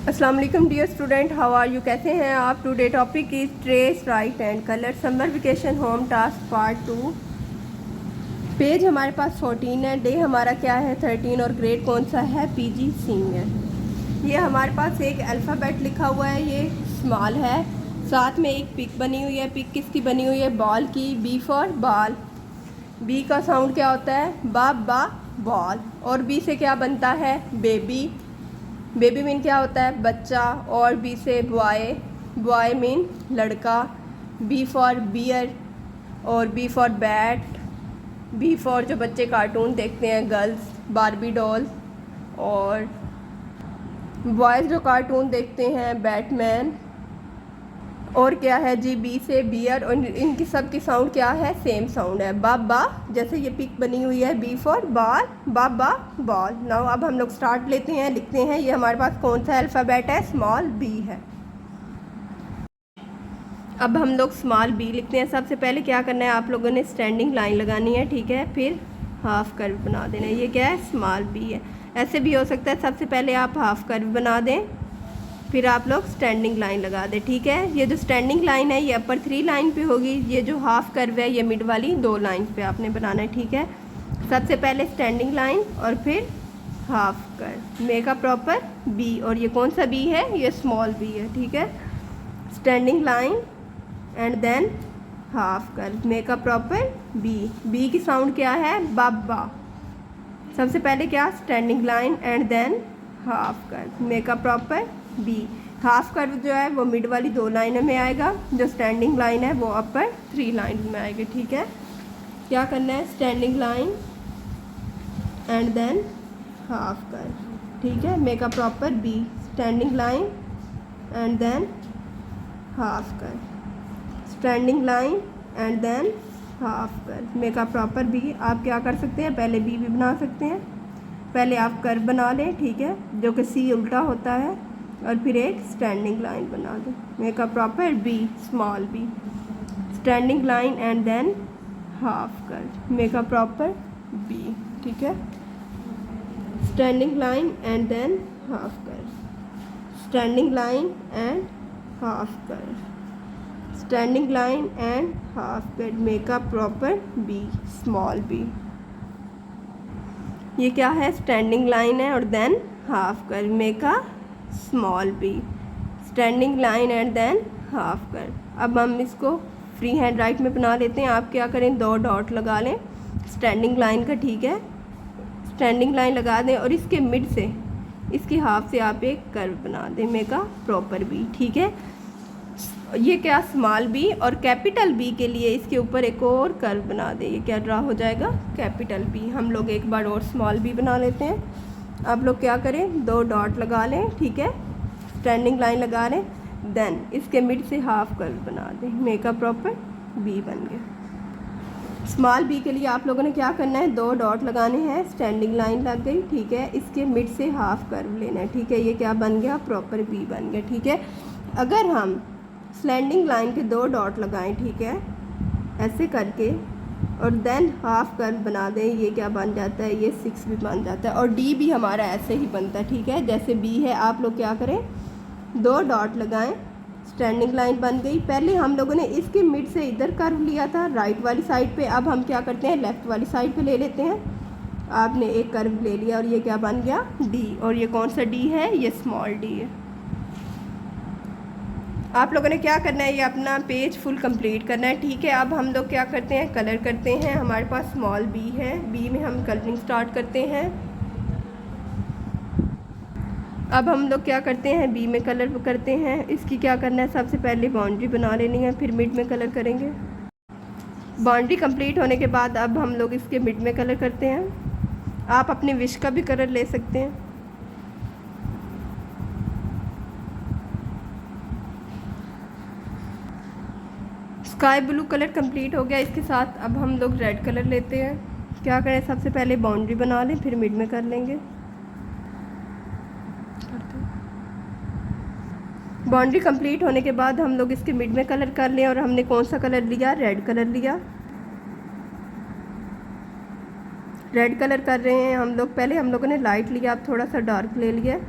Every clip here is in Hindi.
अस्सलाम वालेकुम dear student, how are you, कैसे हैं आप। Today topic is trace write and colour summer vacation home task part 2। Page हमारे पास 14 है, डे हमारा क्या है 13 और ग्रेड कौन सा है पीजी सीनियर। ये हमारे पास एक अल्फ़ाबेट लिखा हुआ है, ये स्मॉल है, साथ में एक पिक बनी हुई है। पिक किसकी बनी हुई है, बॉल की। बी फॉर बॉल, बी का साउंड क्या होता है बा बॉल। और बी से क्या बनता है बेबी, बेबी मीन क्या होता है बच्चा। और बी से बॉय, बॉय मीन लड़का। बी फॉर बियर और B for bat. B for जो बच्चे कार्टून देखते हैं गर्ल्स, बारबी डॉल। और बॉयज़ जो कार्टून देखते हैं बैटमैन। और क्या है जी बी से बियर, और इनकी सब की साउंड क्या है सेम साउंड है बा। जैसे ये पिक बनी हुई है बी फॉर बॉल, बा बॉल। नाउ अब हम लोग स्टार्ट लेते हैं, लिखते हैं। ये हमारे पास कौन सा अल्फ़ाबेट है, स्मॉल बी है। अब हम लोग स्मॉल बी लिखते हैं। सबसे पहले क्या करना है, आप लोगों ने स्टैंडिंग लाइन लगानी है, ठीक है। फिर हाफ कर्व बना देना है। ये क्या है स्मॉल बी है। ऐसे भी हो सकता है, सबसे पहले आप हाफ कर्व बना दें, फिर आप लोग स्टैंडिंग लाइन लगा दें, ठीक है। ये जो स्टैंडिंग लाइन है ये अपर 3 लाइन पे होगी, ये जो हाफ कर्व है ये मिड वाली 2 लाइन पे आपने बनाना है, ठीक है। सबसे पहले स्टैंडिंग लाइन और फिर half curve, make a proper B. और ये कौन सा बी है, ये स्मॉल बी है, ठीक है। Standing line and then half curve, make a proper B. B की साउंड क्या है बा। सबसे पहले क्या standing line and then half curve, make a proper B. Half curve जो है वो मिड वाली 2 लाइनों में आएगा, जो स्टैंडिंग लाइन है वो अपर 3 लाइन में आएगी, ठीक है। क्या करना है standing line and then half curve, ठीक है। Make a proper B, standing line and then half curve, standing line and then half curve, make a proper B. आप क्या कर सकते हैं, पहले बी भी बना सकते हैं। पहले आप कर्व बना लें, ठीक है, जो कि सी उल्टा होता है, और फिर एक स्टैंडिंग लाइन बना दें, make a proper B, small B. Standing line and then half curve, make a proper B, ठीक है। Standing line and then half curve, standing line and half curve, standing line and half curve, make a proper B, small B. ये क्या है स्टैंडिंग लाइन है और then half curve, make a small B, standing line and then half curve. अब हम इसको फ्री हैंड राइट में बना लेते हैं। आप क्या करें 2 डॉट लगा लें स्टैंडिंग लाइन का, ठीक है। स्टैंडिंग लाइन लगा दें और इसके मिड से, इसकी हाफ से आप एक कर्व बना दें, मेक अ प्रॉपर बी, ठीक है। ये क्या स्मॉल बी, और कैपिटल बी के लिए इसके ऊपर एक और कर्व बना दें। ये क्या ड्रा हो जाएगा कैपिटल बी। हम लोग एक बार और स्मॉल बी बना लेते हैं। आप लोग क्या करें 2 डॉट लगा लें, ठीक है, स्टैंडिंग लाइन लगा लें, देन इसके मिड से हाफ कर्व बना दें, मेक अ प्रॉपर बी बन गया। स्मॉल बी के लिए आप लोगों ने क्या करना है 2 डॉट लगाने हैं, स्टैंडिंग लाइन लग गई, ठीक है। इसके मिड से हाफ कर्व लेना है, ठीक है। ये क्या बन गया प्रॉपर बी बन गया, ठीक है। अगर हम स्लैंडिंग लाइन के 2 डॉट लगाएं, ठीक है, ऐसे करके, और देन हाफ कर्व बना दें, ये क्या बन जाता है, ये 6 भी बन जाता है। और डी भी हमारा ऐसे ही बनता है, ठीक है, जैसे बी है। आप लोग क्या करें 2 डॉट लगाएं, स्टैंडिंग लाइन बन गई। पहले हम लोगों ने इसके मिड से इधर कर्व लिया था राइट वाली साइड पे, अब हम क्या करते हैं लेफ़्ट वाली साइड पे ले लेते हैं। आपने एक कर्व ले लिया और ये क्या बन गया डी। और ये कौन सा डी है, ये स्मॉल डी है। आप लोगों ने क्या करना है, ये अपना पेज फुल कंप्लीट करना है, ठीक है। अब हम लोग क्या करते हैं कलर करते हैं। हमारे पास स्मॉल बी है, बी में हम कलरिंग स्टार्ट करते हैं। अब हम लोग क्या करते हैं बी में कलर करते हैं। इसकी क्या करना है, सबसे पहले बाउंड्री बना लेनी है, फिर मिड में कलर करेंगे। बाउंड्री कंप्लीट होने के बाद अब हम लोग इसके मिड में कलर करते हैं। आप अपनी विश का भी कलर ले सकते हैं। स्काई ब्लू कलर कंप्लीट हो गया। इसके साथ अब हम लोग रेड कलर लेते हैं। क्या करें, सबसे पहले बाउंड्री बना लें, फिर मिड में कर लेंगे। बाउंड्री कंप्लीट होने के बाद हम लोग इसके मिड में कलर कर लें, और हमने कौन सा कलर लिया, रेड कलर लिया। रेड कलर कर रहे हैं हम लोग। पहले हम लोगों ने लाइट लिया, अब थोड़ा सा डार्क ले लिया।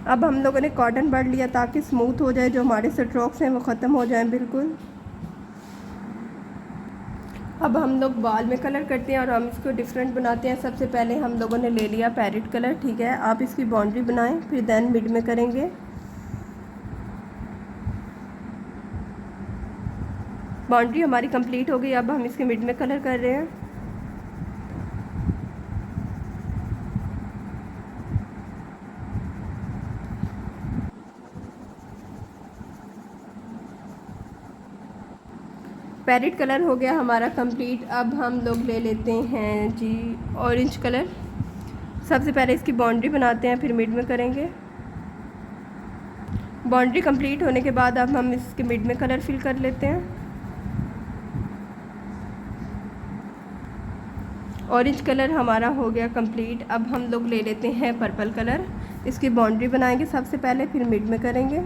अब हम लोगों ने कॉटन बड लिया ताकि स्मूथ हो जाए, जो हमारे स्ट्रोक्स हैं वो ख़त्म हो जाएं बिल्कुल। अब हम लोग बाल में कलर करते हैं और हम इसको डिफरेंट बनाते हैं। सबसे पहले हम लोगों ने ले लिया पैरेट कलर, ठीक है। आप इसकी बाउंड्री बनाएं, फिर देन मिड में करेंगे। बाउंड्री हमारी कंप्लीट हो गई। अब हम इसके मिड में कलर कर रहे हैं। पैरेट कलर हो गया हमारा कंप्लीट। अब हम लोग ले लेते हैं जी ऑरेंज कलर। सबसे पहले इसकी बाउंड्री बनाते हैं, फिर मिड में करेंगे। बाउंड्री कंप्लीट होने के बाद अब हम इसके मिड में कलर फिल कर लेते हैं। ऑरेंज कलर हमारा हो गया कंप्लीट। अब हम लोग ले लेते हैं पर्पल कलर। इसकी बाउंड्री बनाएंगे सबसे पहले, फिर मिड में करेंगे।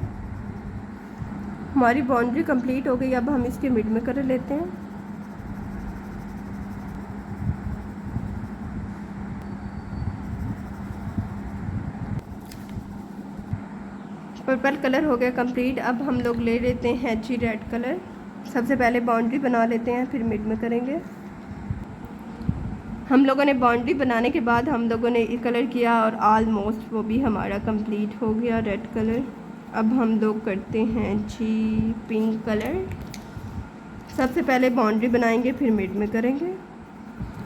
हमारी बाउंड्री कंप्लीट हो गई। अब हम इसके मिड में कलर लेते हैं। पर्पल कलर हो गया कंप्लीट। अब हम लोग ले लेते हैं जी रेड कलर। सबसे पहले बाउंड्री बना लेते हैं, फिर मिड में करेंगे। हम लोगों ने बाउंड्री बनाने के बाद हम लोगों ने ये कलर किया और ऑलमोस्ट वो भी हमारा कंप्लीट हो गया रेड कलर। अब हम लोग करते हैं जी पिंक कलर। सबसे पहले बाउंड्री बनाएंगे, फिर मिड में करेंगे।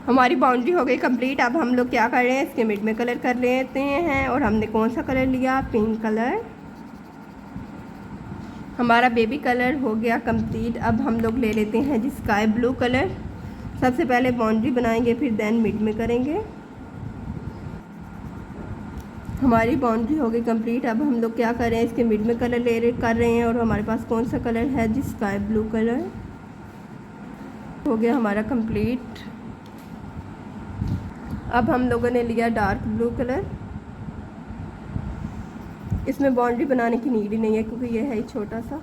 हमारी बाउंड्री हो गई कंप्लीट। अब हम लोग क्या कर रहे हैं, इसके मिड में कलर कर लेते हैं। और हमने कौन सा कलर लिया, पिंक कलर। हमारा बेबी कलर हो गया कंप्लीट। अब हम लोग ले लेते हैं जी स्काई ब्लू कलर। सबसे पहले बाउंड्री बनाएंगे, फिर देन मिड में करेंगे। हमारी बाउंड्री हो गई कंप्लीट। अब हम लोग क्या कर रहे हैं, इसके मिड में कलर कर रहे हैं। और हमारे पास कौन सा कलर है जी स्काई ब्लू कलर। हो गया हमारा कंप्लीट। अब हम लोगों ने लिया डार्क ब्लू कलर। इसमें बाउंड्री बनाने की नीड ही नहीं है क्योंकि ये है ही छोटा सा।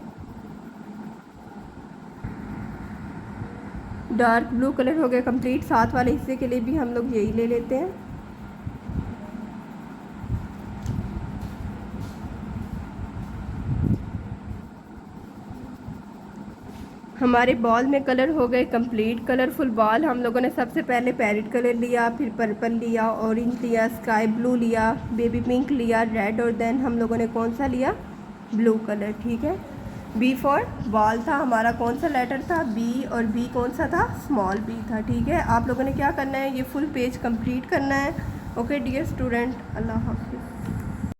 डार्क ब्लू कलर हो गया कंप्लीट। साथ वाले हिस्से के लिए भी हम लोग यही ले लेते हैं। हमारे बॉल में कलर हो गए कंप्लीट। कलरफुल बॉल हम लोगों ने सबसे पहले पैरेट कलर लिया, फिर पर्पल लिया, ऑरेंज लिया, स्काई ब्लू लिया, बेबी पिंक लिया, रेड, और देन हम लोगों ने कौन सा लिया, ब्लू कलर, ठीक है। बी फॉर बॉल था हमारा, कौन सा लेटर था, बी, और बी कौन सा था, स्मॉल बी था, ठीक है। आप लोगों ने क्या करना है, ये फुल पेज कंप्लीट करना है। ओके डियर स्टूडेंट, अल्लाह हाफ़िज़।